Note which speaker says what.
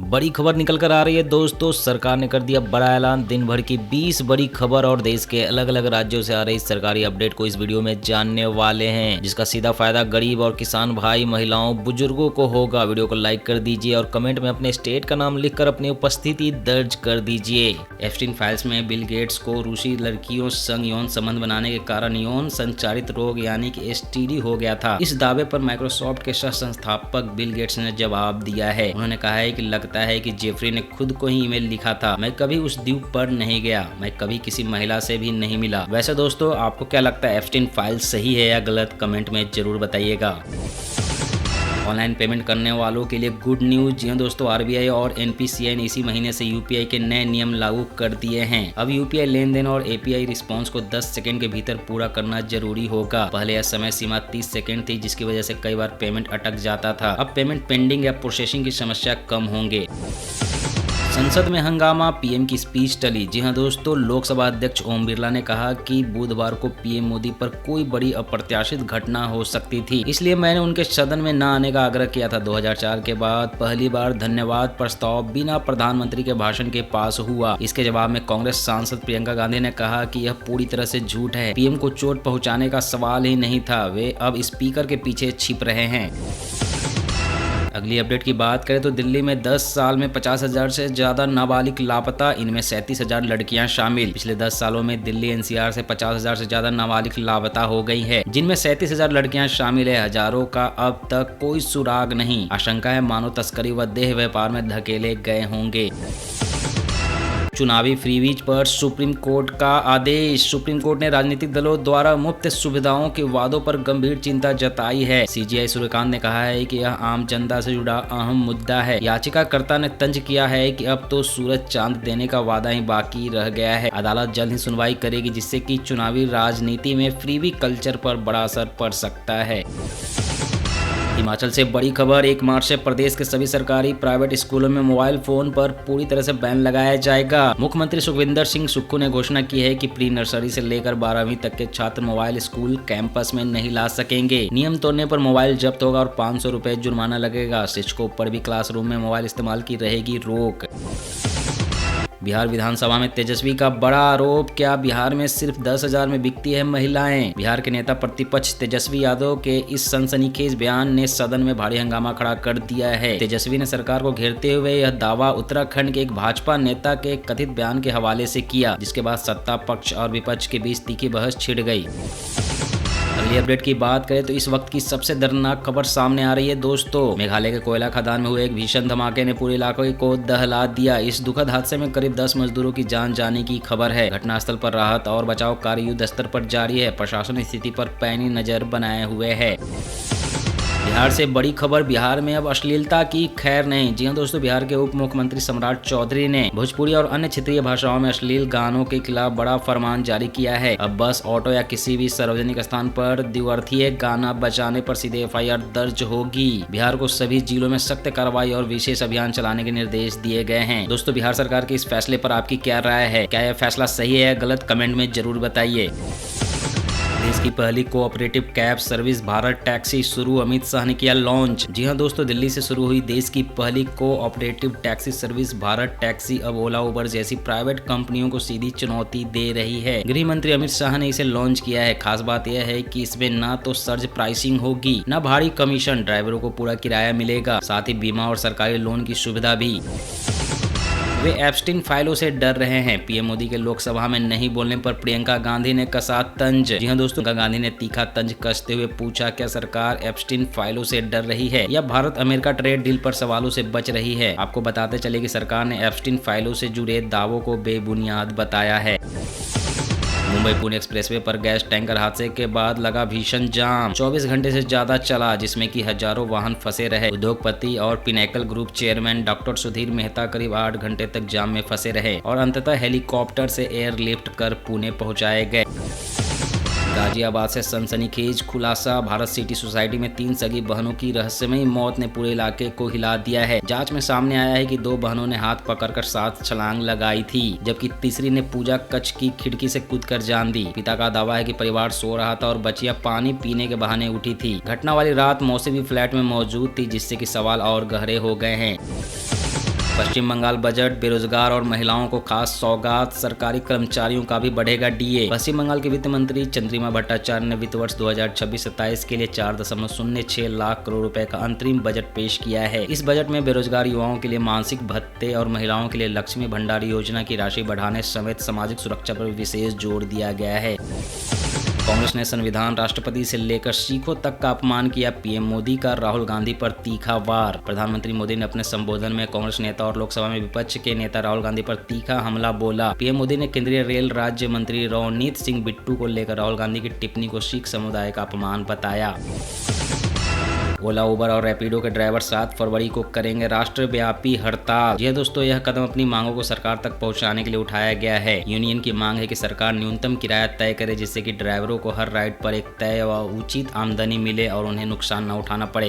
Speaker 1: बड़ी खबर निकल कर आ रही है दोस्तों। सरकार ने कर दिया बड़ा ऐलान। दिन भर की 20 बड़ी खबर और देश के अलग अलग राज्यों से आ रही सरकारी अपडेट को इस वीडियो में जानने वाले हैं, जिसका सीधा फायदा गरीब और किसान भाई, महिलाओं, बुजुर्गों को होगा। वीडियो को लाइक कर दीजिए और कमेंट में अपने स्टेट का नाम लिखकर अपनी उपस्थिति दर्ज कर दीजिए। एप्स्टीन फाइल्स में बिल गेट्स को रूसी लड़कियों संग यौन संबंध बनाने के कारण यौन संचारित रोग यानी कि STD हो गया था। इस दावे पर माइक्रोसॉफ्ट के सह संस्थापक बिल गेट्स ने जवाब दिया है। उन्होंने कहा है कि लगता है कि जेफरी ने खुद को ही ईमेल लिखा था, मैं कभी उस द्वीप पर नहीं गया, मैं कभी किसी महिला से भी नहीं मिला। वैसे दोस्तों, आपको क्या लगता है, एप्स्टीन फाइल सही है या गलत? कमेंट में जरूर बताइएगा। ऑनलाइन पेमेंट करने वालों के लिए गुड न्यूज। जी हाँ दोस्तों, RBI और NPCI ने इसी महीने से UPI के नए नियम लागू कर दिए हैं। अब UPI लेनदेन और API रिस्पॉन्स को 10 सेकंड के भीतर पूरा करना जरूरी होगा। पहले यह समय सीमा 30 सेकंड थी, जिसकी वजह से कई बार पेमेंट अटक जाता था। अब पेमेंट पेंडिंग या प्रोसेसिंग की समस्या कम होंगे। संसद में हंगामा, PM की स्पीच टली। जी हाँ दोस्तों, लोकसभा अध्यक्ष ओम बिरला ने कहा कि बुधवार को PM मोदी पर कोई बड़ी अप्रत्याशित घटना हो सकती थी, इसलिए मैंने उनके सदन में न आने का आग्रह किया था। 2004 के बाद पहली बार धन्यवाद प्रस्ताव बिना प्रधानमंत्री के भाषण के पास हुआ। इसके जवाब में कांग्रेस सांसद प्रियंका गांधी ने कहा कि यह पूरी तरह से झूठ है, PM को चोट पहुंचाने का सवाल ही नहीं था, वे अब स्पीकर के पीछे छिप रहे हैं। अगली अपडेट की बात करें तो दिल्ली में 10 साल में 50,000 से ज्यादा नाबालिग लापता, इनमें 37,000 लड़कियां शामिल। पिछले 10 सालों में दिल्ली NCR से 50,000 से ज्यादा नाबालिग लापता हो गई है, जिनमें 37,000 लड़कियां शामिल है। हजारों का अब तक कोई सुराग नहीं। आशंका है मानव तस्करी व देह व्यापार में धकेले गए होंगे। चुनावी फ्रीवीज पर सुप्रीम कोर्ट का आदेश। सुप्रीम कोर्ट ने राजनीतिक दलों द्वारा मुफ्त सुविधाओं के वादों पर गंभीर चिंता जताई है। CJI सूर्यकांत ने कहा है कि यह आम जनता से जुड़ा अहम मुद्दा है। याचिकाकर्ता ने तंज किया है कि अब तो सूरज चांद देने का वादा ही बाकी रह गया है। अदालत जल्द ही सुनवाई करेगी, जिससे कि चुनावी राजनीति में फ्रीवी कल्चर पर बड़ा असर पड़ सकता है। हिमाचल से बड़ी खबर, 1 मार्च से प्रदेश के सभी सरकारी प्राइवेट स्कूलों में मोबाइल फोन पर पूरी तरह से बैन लगाया जाएगा। मुख्यमंत्री सुखविंदर सिंह सुक्खू ने घोषणा की है कि प्री नर्सरी से लेकर 12वीं तक के छात्र मोबाइल स्कूल कैंपस में नहीं ला सकेंगे। नियम तोड़ने पर मोबाइल जब्त होगा और 500 रुपए जुर्माना लगेगा। शिक्षकों पर भी क्लासरूम में मोबाइल इस्तेमाल की रहेगी रोक। बिहार विधानसभा में तेजस्वी का बड़ा आरोप, क्या बिहार में सिर्फ 10,000 में बिकती है महिलाएं? बिहार के नेता प्रतिपक्ष तेजस्वी यादव के इस सनसनीखेज बयान ने सदन में भारी हंगामा खड़ा कर दिया है। तेजस्वी ने सरकार को घेरते हुए यह दावा उत्तराखंड के एक भाजपा नेता के कथित बयान के हवाले से किया, जिसके बाद सत्ता पक्ष और विपक्ष के बीच तीखी बहस छिड़ गई। अगली अपडेट की बात करें तो इस वक्त की सबसे दर्दनाक खबर सामने आ रही है दोस्तों। मेघालय के कोयला खदान में हुए एक भीषण धमाके ने पूरे इलाके को दहला दिया। इस दुखद हादसे में करीब 10 मजदूरों की जान जाने की खबर है। घटनास्थल पर राहत और बचाव कार्य युद्ध स्तर पर जारी है। प्रशासन स्थिति पर पैनी नजर बनाए हुए है। बिहार से बड़ी खबर, बिहार में अब अश्लीलता की खैर नहीं। जी हाँ दोस्तों, बिहार के उप मुख्यमंत्री सम्राट चौधरी ने भोजपुरी और अन्य क्षेत्रीय भाषाओं में अश्लील गानों के खिलाफ बड़ा फरमान जारी किया है। अब बस, ऑटो या किसी भी सार्वजनिक स्थान पर द्विअर्थीय गाना बजाने पर सीधे FIR दर्ज होगी। बिहार को सभी जिलों में सख्त कार्रवाई और विशेष अभियान चलाने के निर्देश दिए गए हैं। दोस्तों, बिहार सरकार के इस फैसले पर आपकी क्या राय है? क्या यह फैसला सही है या गलत? कमेंट में जरूर बताइए। देश की पहली cooperative cab service Bharat taxi शुरू, अमित शाह ने किया लॉन्च। जी हां दोस्तों, दिल्ली से शुरू हुई देश की पहली cooperative taxi service Bharat taxi अब ओला, उबर जैसी प्राइवेट कंपनियों को सीधी चुनौती दे रही है। गृह मंत्री अमित शाह ने इसे लॉन्च किया है। खास बात यह है कि इसमें न तो सर्ज प्राइसिंग होगी, न भारी कमीशन, ड्राइवरों को पूरा किराया मिलेगा, साथ ही बीमा और सरकारी लोन की सुविधा भी। वे एप्स्टीन फाइलों से डर रहे हैं। PM मोदी के लोकसभा में नहीं बोलने पर प्रियंका गांधी ने कसा तंज। जी हाँ दोस्तों, प्रियंका गांधी ने तीखा तंज कसते हुए पूछा, क्या सरकार एप्स्टीन फाइलों से डर रही है या भारत अमेरिका ट्रेड डील पर सवालों से बच रही है? आपको बताते चले कि सरकार ने एप्स्टीन फाइलों से जुड़े दावों को बेबुनियाद बताया है। मुंबई पुणे एक्सप्रेसवे पर गैस टैंकर हादसे के बाद लगा भीषण जाम। 24 घंटे से ज्यादा चला, जिसमें कि हजारों वाहन फंसे रहे। उद्योगपति और pinnacle group chairman doctor Sudhir Mehta करीब 8 घंटे तक जाम में फंसे रहे और अंततः हेलीकॉप्टर से एयरलिफ्ट कर पुणे पहुंचाए गए। गाजियाबाद से सनसनीखेज खुलासा, भारत सिटी सोसाइटी में 3 सगी बहनों की रहस्यमयी मौत ने पूरे इलाके को हिला दिया है। जांच में सामने आया है कि 2 बहनों ने हाथ पकड़कर 7 छलांग लगाई थी, जबकि तीसरी ने पूजा कक्ष की खिड़की से कूदकर जान दी। पिता का दावा है कि परिवार सो रहा था और बचिया पानी पीने के बहाने उठी थी। घटना वाली रात मौसी भी फ्लैट में मौजूद थी, जिससे कि सवाल और गहरे हो गए हैं। पश्चिम बंगाल बजट बेरोजगार और महिलाओं को खास सौगात, सरकारी कर्मचारियों का भी बढ़ेगा डीए। पश्चिम बंगाल के वित्त मंत्री चंद्रिमा भट्टाचार्य ने वित्त वर्ष 2026-27 के लिए 4.06 लाख करोड़ रुपए का अंतरिम बजट पेश किया है। इस बजट में बेरोजगार युवाओं के लिए मासिक भत्ते और महिलाओं के लिए लक्ष्मी भंडार योजना की राशि बढ़ाने समेत सामाजिक सुरक्षा पर विशेष जोर दिया गया है। कांग्रेस ने संविधान, राष्ट्रपति से लेकर सिखों तक का अपमान किया। पीएम मोदी का राहुल गांधी पर तीखा वार। प्रधानमंत्री मोदी ने अपने संबोधन में कांग्रेस नेता और लोकसभा में विपक्ष के नेता राहुल गांधी पर तीखा हमला बोला। पीएम मोदी ने केंद्रीय रेल राज्य मंत्री रोनित सिंह बिट्टू को लेकर राहुल गांधी की टिप्पणी को सिख समुदाय का अपमान बताया। ओला, उबर और रैपिडो के ड्राइवर 7 फरवरी को करेंगे राष्ट्रव्यापी हड़ताल। जी दोस्तों, यह कदम अपनी मांगों को सरकार तक पहुंचाने के लिए उठाया गया है। यूनियन की मांग है कि सरकार न्यूनतम किराया तय करे, जिससे कि ड्राइवरों को हर राइड पर एक तय व उचित आमदनी मिले और उन्हें नुकसान न उठाना पड़े।